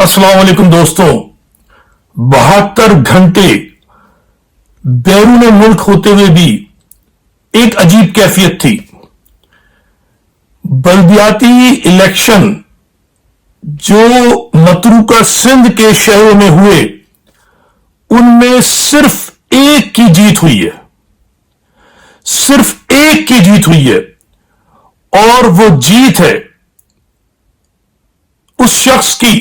अस्सलाम वालेकुम दोस्तों। 72 घंटे बैरून मुल्क होते हुए भी एक अजीब कैफियत थी। बल्दियाती इलेक्शन जो मतरूका सिंध के शहरों में हुए, उनमें सिर्फ एक की जीत हुई है, सिर्फ एक की जीत हुई है, और वो जीत है उस शख्स की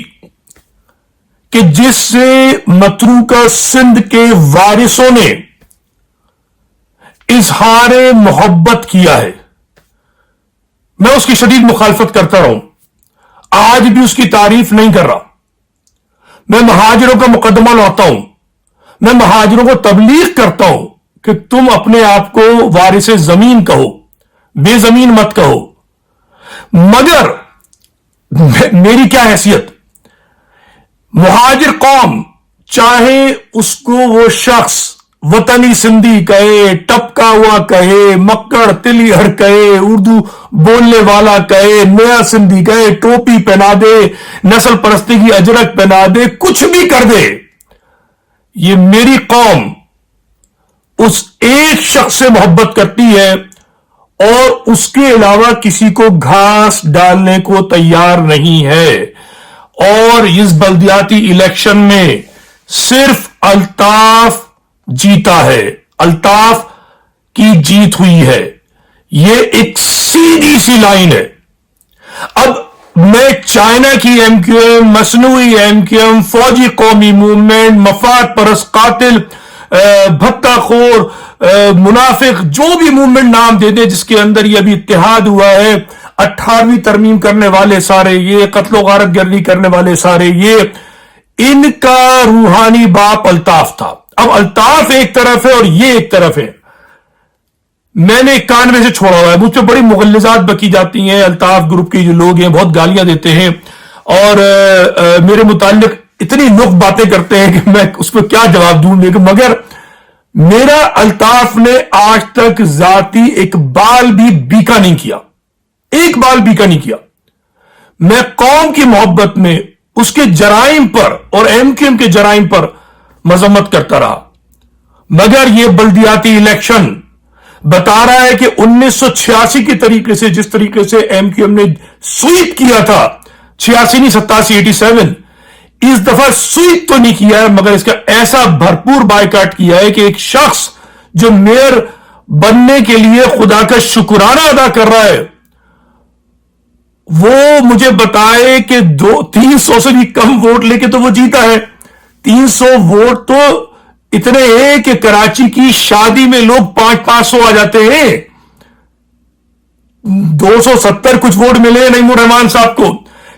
कि जिससे मतरूका सिंध के वारिसों ने इजहार मोहब्बत किया है। मैं उसकी शदीद मुखालफत करता रहा हूं, आज भी उसकी तारीफ नहीं कर रहा। मैं महाजिरों का मुकदमा लाता हूं, मैं महाजिरों को तबलीग करता हूं कि तुम अपने आप को वारिस जमीन कहो, बेजमीन मत कहो। मगर मेरी क्या हैसियत, मुहाजिर कौम, चाहे उसको वो शख्स वतनी सिंधी कहे, टपका हुआ कहे, मक्कड़ तिलिहड़ कहे, उर्दू बोलने वाला कहे, नया सिंधी कहे, टोपी पहना दे, नस्ल परस्ती की अजरक पहना दे, कुछ भी कर दे, ये मेरी कौम उस एक शख्स से मोहब्बत करती है और उसके अलावा किसी को घास डालने को तैयार नहीं है। और इस बल्दियाती इलेक्शन में सिर्फ अल्ताफ जीता है, अल्ताफ की जीत हुई है। यह एक सीधी सी लाइन है। अब मैं चाइना की एमक्यूएम, मसनूई एमक्यूएम, फौजी कौमी मूवमेंट, मफाद परस्त कातिल, भत्ताखोर, मुनाफिक, जो भी मूवमेंट नाम दे दे जिसके अंदर ये अभी इत्तेहाद हुआ है, 18वीं तरमीम करने वाले सारे ये, कत्लो गारत गर्दी करने वाले सारे ये, इनका रूहानी बाप अल्ताफ था। अब अल्ताफ एक तरफ है और ये एक तरफ है। मैंने 91 से छोड़ा हुआ है, मुझ पर बड़ी मुगल्लिजात बकी जाती हैं। अल्ताफ ग्रुप के जो लोग हैं बहुत गालियां देते हैं और मेरे मुताल्लिक इतनी नुक्स बातें करते हैं कि मैं उस पर क्या जवाब दूं। मगर मेरा अल्ताफ ने आज तक जाती एक बाल भी बीका नहीं किया, एक बाल बीका नहीं किया। मैं कौम की मोहब्बत में उसके जराइम पर और एमक्यूएम के जराइम पर मजम्मत करता रहा। मगर यह बल्दियाती इलेक्शन बता रहा है कि 1986 के तरीके से, जिस तरीके से एमक्यूएम ने स्वीप किया था, 86 नहीं 87, 87, इस दफा स्वीप तो नहीं किया है, मगर इसका ऐसा भरपूर बायकाट किया है कि एक शख्स जो मेयर बनने के लिए खुदा का शुक्राना अदा कर रहा है, वो मुझे बताए कि 300 से भी कम वोट लेके तो वो जीता है। 300 वोट तो इतने हैं कि कराची की शादी में लोग 500 आ जाते हैं। 270 कुछ वोट मिले नईमुर रहमान साहब को।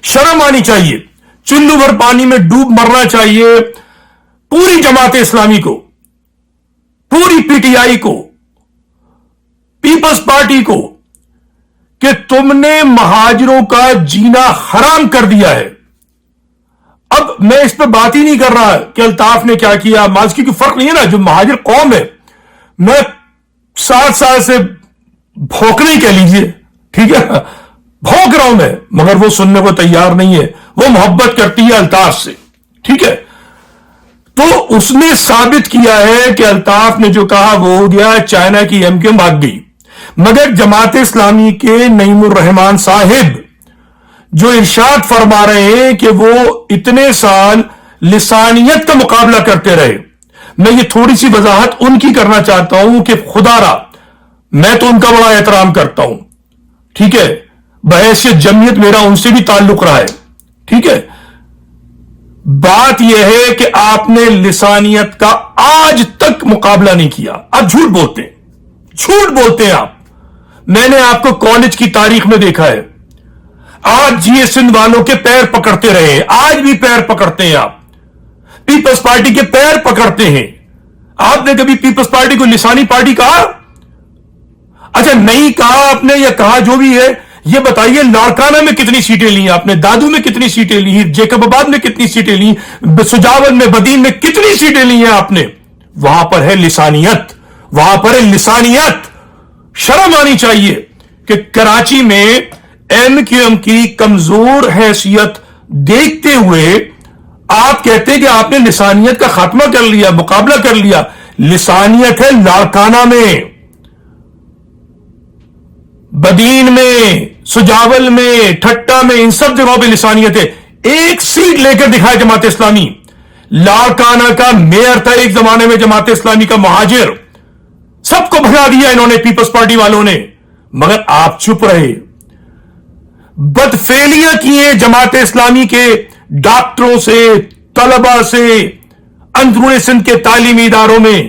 शर्म आनी चाहिए, चुल्लू भर पानी में डूब मरना चाहिए पूरी जमात इस्लामी को, पूरी पीटीआई को, पीपल्स पार्टी को, कि तुमने महाजिरों का जीना हराम कर दिया है। अब मैं इस पर बात ही नहीं कर रहा कि अल्ताफ ने क्या किया, माजकी की फर्क नहीं है ना। जो महाजिर कौम है, मैं 7 साल से भौंकने ही कह लीजिए, ठीक है, भौंक रहा हूं मैं, मगर वो सुनने को तैयार नहीं है। वो मोहब्बत करती है अल्ताफ से, ठीक है। तो उसने साबित किया है कि अल्ताफ ने जो कहा वो हो गया। चाइना की एमक्यूएम भाग गई, मगर जमात इस्लामी के नईमुर रहमान साहिब जो इरशाद फरमा रहे हैं कि वो इतने साल लिसानियत का मुकाबला करते रहे। मैं ये थोड़ी सी वजाहत उनकी करना चाहता हूं कि खुदारा मैं तो उनका बड़ा एहतराम करता हूं, ठीक है, बहैसियत जमीयत मेरा उनसे भी ताल्लुक रहा है, ठीक है। बात यह है कि आपने लिसानियत का आज तक मुकाबला नहीं किया। आप झूठ बोलते हैं, झूठ बोलते हैं आप। मैंने आपको कॉलेज की तारीख में देखा है, आज जीए सिंध वालों के पैर पकड़ते रहे, आज भी पैर पकड़ते हैं आप, पीपल्स पार्टी के पैर पकड़ते हैं। आपने कभी पीपल्स पार्टी को लिसानी पार्टी कहा? अच्छा, नहीं कहा आपने, या कहा जो भी है। ये बताइए, लाड़काना में कितनी सीटें ली आपने, दादू में कितनी सीटें ली, जेकबाबाद में कितनी सीटें ली, सुजावन में, बदीन में कितनी सीटें ली हैं आपने? वहां पर है लिसानियत, वहां पर है लिसानियत। शर्म आनी चाहिए कि कराची में एमक्यूएम की कमजोर हैसियत देखते हुए آپ کہتے ہیں کہ آپ نے لسانیت کا خاتمہ کر لیا، مقابلہ کر لیا. لسانیت ہے لاڑکانہ میں، بدین میں، سجاول میں، ٹھٹا میں، ان سب جگہوں پہ لسانیت ہے. ایک سیٹ لے کر دکھائے جماعت اسلامی. لاڑکانہ کا میئر تھا ایک زمانے میں جماعت اسلامی کا، مہاجر. سب کو بھگا دیا انہوں نے، پیپلز پارٹی والوں نے، مگر آپ چپ رہے. بدفعلیاں کیے جماعت اسلامی کے ڈاکٹروں سے، طلبہ سے، اندرون سندھ کے تعلیمی اداروں میں،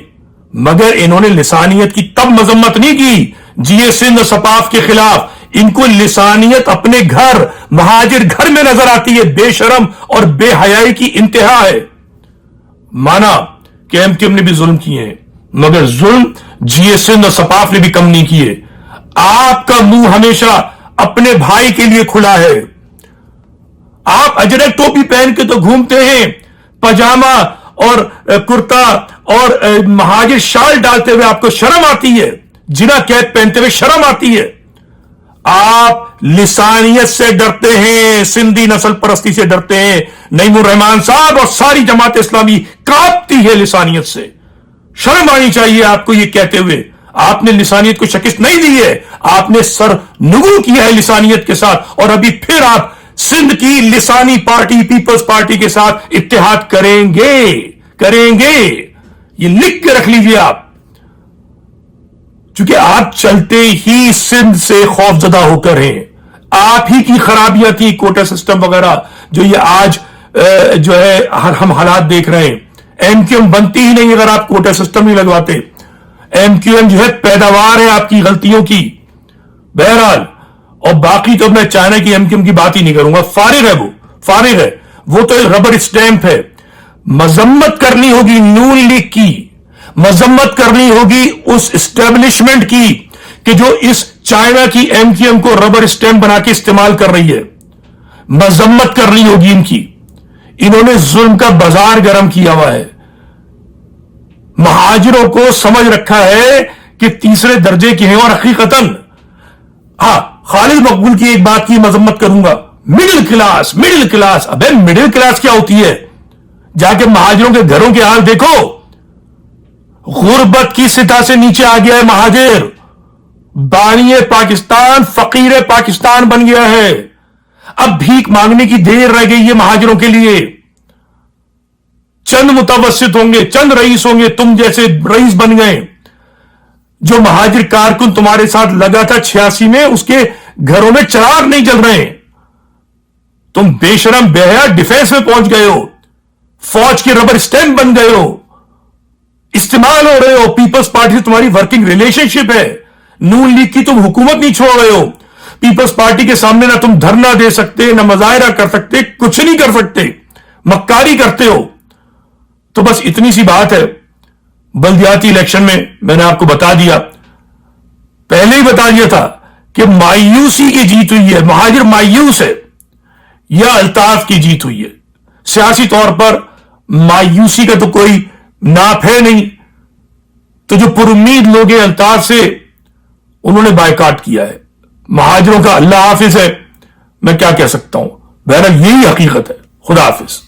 مگر انہوں نے لسانیت کی تب مذمت نہیں کی جی اے سندھ سپاف کے خلاف. ان کو لسانیت اپنے گھر، مہاجر گھر میں نظر آتی ہے. بے شرم اور بے حیائی کی انتہا ہے. مانا کہ ایم کیو ایم نے بھی ظلم کیے ہیں، مگر ظلم جی اے سندھ اور سپاف نے بھی کم نہیں کیے. آپ کا منہ ہمیشہ اپنے بھائی کے لیے کھلا ہے. آپ اجرک ٹوپی پہن کے تو گھومتے ہیں، پاجامہ اور کرتا اور مہاجر شال ڈالتے ہوئے آپ کو شرم آتی ہے، جنا کیپ پہنتے ہوئے شرم آتی ہے. آپ لسانیت سے ڈرتے ہیں، سندھی نسل پرستی سے ڈرتے ہیں. نعیم الرحمان صاحب اور ساری جماعت اسلامی کانپتی ہے لسانیت سے. شرم آنی چاہیے آپ کو یہ کہتے ہوئے. آپ نے لسانیت کو شکست نہیں دی ہے، آپ نے سر نگو کیا ہے لسانیت کے ساتھ، اور ابھی پھر آپ سندھ کی لسانی پارٹی پیپلز پارٹی کے ساتھ اتحاد کریں گے. یہ لکھ کے رکھ لیجئے آپ، چونکہ آپ چلتے ہی سندھ سے خوف زدہ ہو کر ہیں. آپ ہی کی خرابیاں تھی، کوٹا سسٹم وغیرہ، جو یہ آج جو ہے ہم حالات دیکھ رہے ہیں. ایم کیو ایم بنتی ہی نہیں اگر آپ کوٹا سسٹم نہیں لگواتے. ایم کیو ایم جو ہے پیداوار ہے آپ کی غلطیوں کی. بہرحال، اور باقی تو میں چائنا کی ایم کیو ایم کی بات ہی نہیں کروں گا. فارغ ہے وہ تو ایک ربر اسٹیمپ ہے. مذمت کرنی ہوگی نون لیگ کی، مذمت کرنی ہوگی اس اسٹیبلشمنٹ کی کہ جو اس چائنا کی ایم کیو ایم کو ربر اسٹیمپ بنا کے استعمال کر رہی ہے. مذمت کرنی ہوگی ان کی. انہوں نے ظلم کا بازار گرم کیا ہوا ہے. مہاجروں کو سمجھ رکھا ہے کہ تیسرے درجے کے ہیں. اور حقیقتاً خالد مقبول کی ایک بات کی مذمت کروں گا، مڈل کلاس. ابے مڈل کلاس کیا ہوتی ہے؟ جا کے مہاجروں کے گھروں کے حال دیکھو. غربت کی سطح سے نیچے آ گیا ہے مہاجر. بانی پاکستان فقیر پاکستان بن گیا ہے. اب بھیک مانگنے کی دیر رہ گئی ہے مہاجروں کے لیے. چند متوسط ہوں گے، چند رئیس ہوں گے، تم جیسے رئیس بن گئے. جو مہاجر کارکن تمہارے ساتھ لگا تھا 86 میں، اس کے گھروں میں چراغ نہیں جل رہے. تم بے شرم بے حیا ڈیفینس میں پہنچ گئے ہو، فوج کے ربر اسٹیمپ بن گئے ہو، استعمال ہو رہے ہو. پیپلز پارٹی سے تمہاری ورکنگ ریلیشن شپ ہے. نون لیگ کی تم حکومت نہیں چھوڑ رہے ہو. پیپلز پارٹی کے سامنے نہ تم دھرنا دے سکتے، نہ مظاہرہ کر سکتے، کچھ نہیں کر سکتے، مکاری کرتے ہو. تو بس اتنی سی بات ہے. بلدیاتی الیکشن میں نے آپ کو بتا دیا، پہلے ہی بتا دیا تھا کہ مایوسی کی جیت ہوئی ہے. مہاجر مایوس ہے یا الطاف کی جیت ہوئی ہے. سیاسی طور پر مایوسی کا تو کوئی ناپ ہے نہیں. تو جو پر امید لوگ ہیں الطاف سے، انہوں نے بائیکاٹ کیا ہے. مہاجروں کا اللہ حافظ ہے. میں کیا کہہ سکتا ہوں؟ بہرحال یہی حقیقت ہے. خدا حافظ.